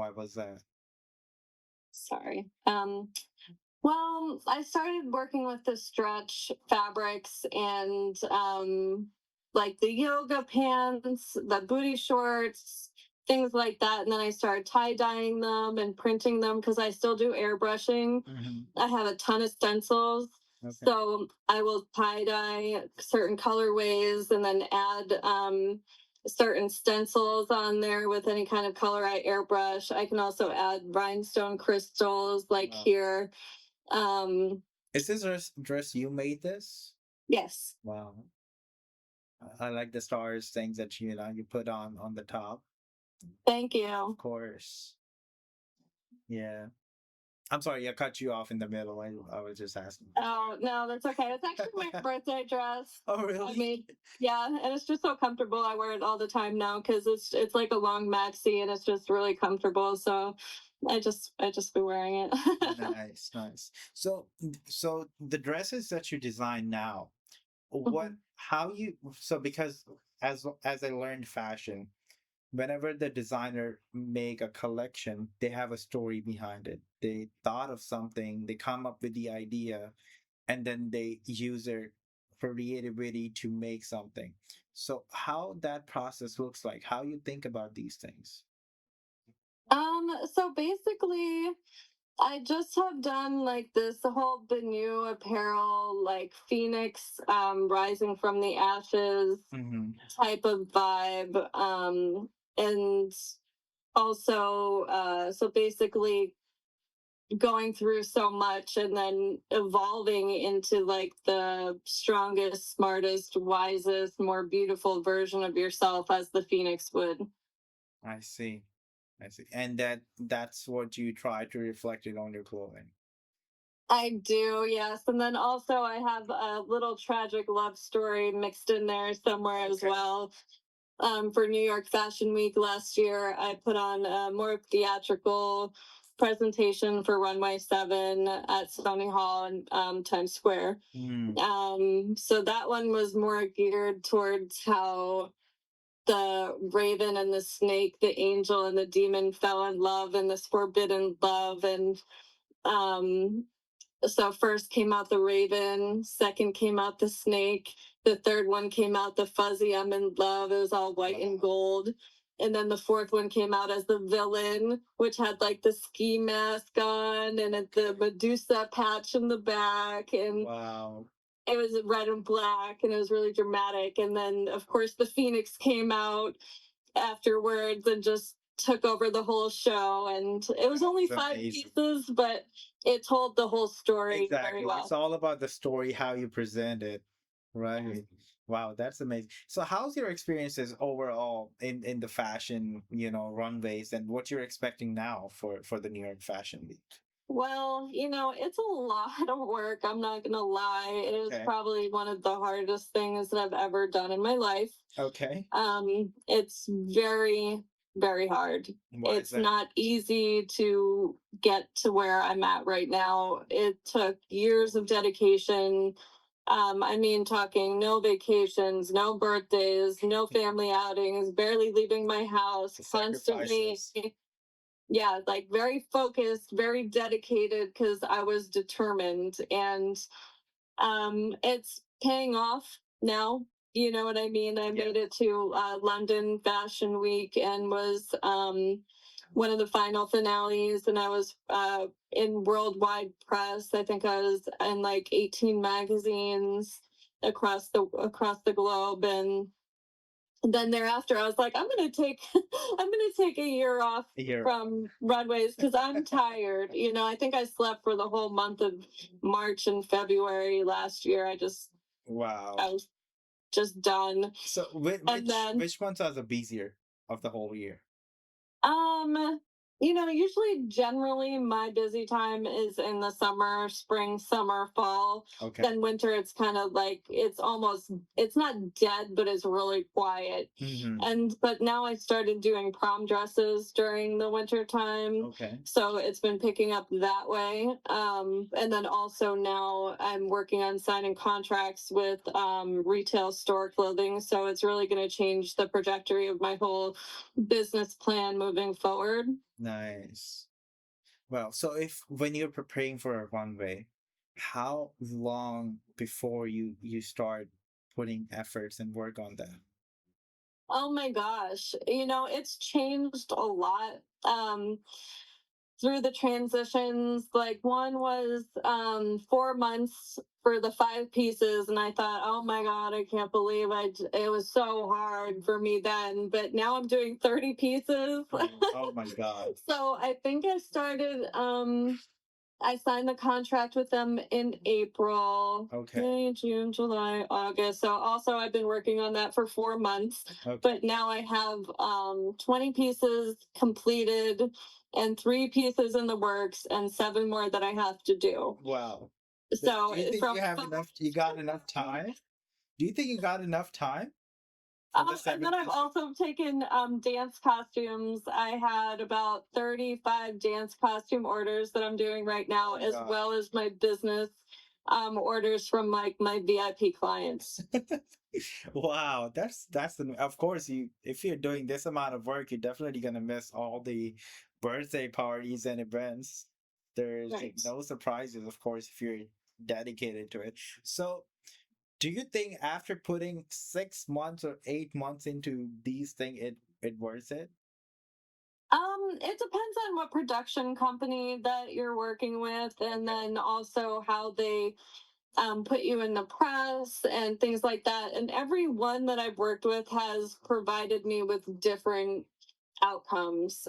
why was that? Sorry. Well, I started working with the stretch fabrics and like the yoga pants, the booty shorts, things like that. And then I started tie dyeing them and printing them because I still do airbrushing. Hmm. I have a ton of stencils. Okay. So I will tie dye certain colorways and then add certain stencils on there with any kind of color I airbrush. I can also add rhinestone crystals like Wow. here. Um, Is this dress you made this? yes. Wow. I like the stars things that you put on the top. Thank Of you. course. Yeah. I'm sorry, I cut you off in the middle. I was just asking. Oh, no, that's okay. It's actually my birthday dress. Oh, I really? made, yeah, and it's just so comfortable. I wear it all the time now because it's like a long maxi and it's just really comfortable. So I just be wearing it. Nice, nice. So the dresses that you design now, what Mhm. how you so because as I learned fashion, whenever the designer make a collection, they have a story behind it. They thought of something, they come up with the idea, and then they use their creativity to make something. So how that process looks like, how you think about these things. So basically, I just have done like this whole Benu apparel, like Phoenix rising from the ashes Hmm. type of vibe. And also, so basically going through so much and then evolving into like the strongest, smartest, wisest, more beautiful version of yourself as the Phoenix would. I see. I see. And that's what you try to reflect it on your clothing. I do, yes. And then also I have a little tragic love story mixed in there somewhere as Okay. well. For New York Fashion Week last year, I put on a more theatrical presentation for Runway 7 at Stony Hall in Times Square. Mm. So that one was more geared towards how the raven and the snake, the angel and the demon fell in love in this forbidden love. And um, so first came out the raven, second came out the snake, the third one came out the fuzzy I'm in love. It was all white and Wow. gold. And then the fourth one came out as the villain, which had like the ski mask on and the Medusa patch in the back. And Wow. it was red and black and it was really dramatic. And then, of course, the Phoenix came out afterwards and just took over the whole show. And it was only That's five amazing. pieces, but it told the whole story very Exactly. It's well. all about the story, how you present it. Right. Wow, that's amazing. So how's your experiences overall in the fashion, runways, and what you're expecting now for the New York Fashion Week? Well, it's a lot of work. I'm not going to lie. It is Okay. probably one of the hardest things that I've ever done in my life. Okay. It's very, very hard. Why is It's that? not easy to get to where I'm at right now. It took years of dedication. I mean, talking no vacations, no birthdays, no family outings, barely leaving my house, The constantly, sacrifices. yeah, like very focused, very dedicated because I was determined. And it's paying off now. You know what I mean? I Yeah. made it to London Fashion Week and was one of the final finales, and I was in worldwide press. I think I was in like 18 magazines across the globe, and then thereafter I was like, I'm gonna take a year off Here. from runways because I'm tired. I think I slept for the whole month of March and February last year. Wow. I was just done. So And then which months are the busier of the whole year? Um, usually generally my busy time is in the summer, spring, summer, fall. Okay. Then winter it's kind of like it's not dead, but it's really quiet. Hmm. But now I started doing prom dresses during the winter time. Okay. So it's been picking up that way. And then also now I'm working on signing contracts with retail store clothing. So it's really going to change the trajectory of my whole business plan moving forward. Nice. Well, so if when you're preparing for a runway, how long before you start putting efforts and work on that? Oh my gosh. It's changed a lot. Through the transitions, like one was 4 months for the 5 pieces, and I thought, oh my god, I can't believe it was so hard for me then, but now I'm doing 30 pieces. Oh my God. So I think I signed the contract with them in April, Okay. May, June, July, August. So also I've been working on that for 4 months, Okay. but now I have 20 pieces completed and 3 pieces in the works and 7 more that I have to do. Wow. So Do you think from you have enough? You got enough time? Do you think you got enough time for the and seven then I've pieces? also taken dance costumes. I had about 35 dance costume orders that I'm doing right now, Oh as God. well as my business orders from like my VIP clients. Wow, of course you if you're doing this amount of work, you're definitely gonna miss all the birthday parties and events. There's Right. no surprises, of course, if you're dedicated to it. So, do you think after putting 6 months or 8 months into these things, it worth it? It depends on what production company that you're working with, and Okay. then also how they put you in the press and things like that. And every one that I've worked with has provided me with different outcomes.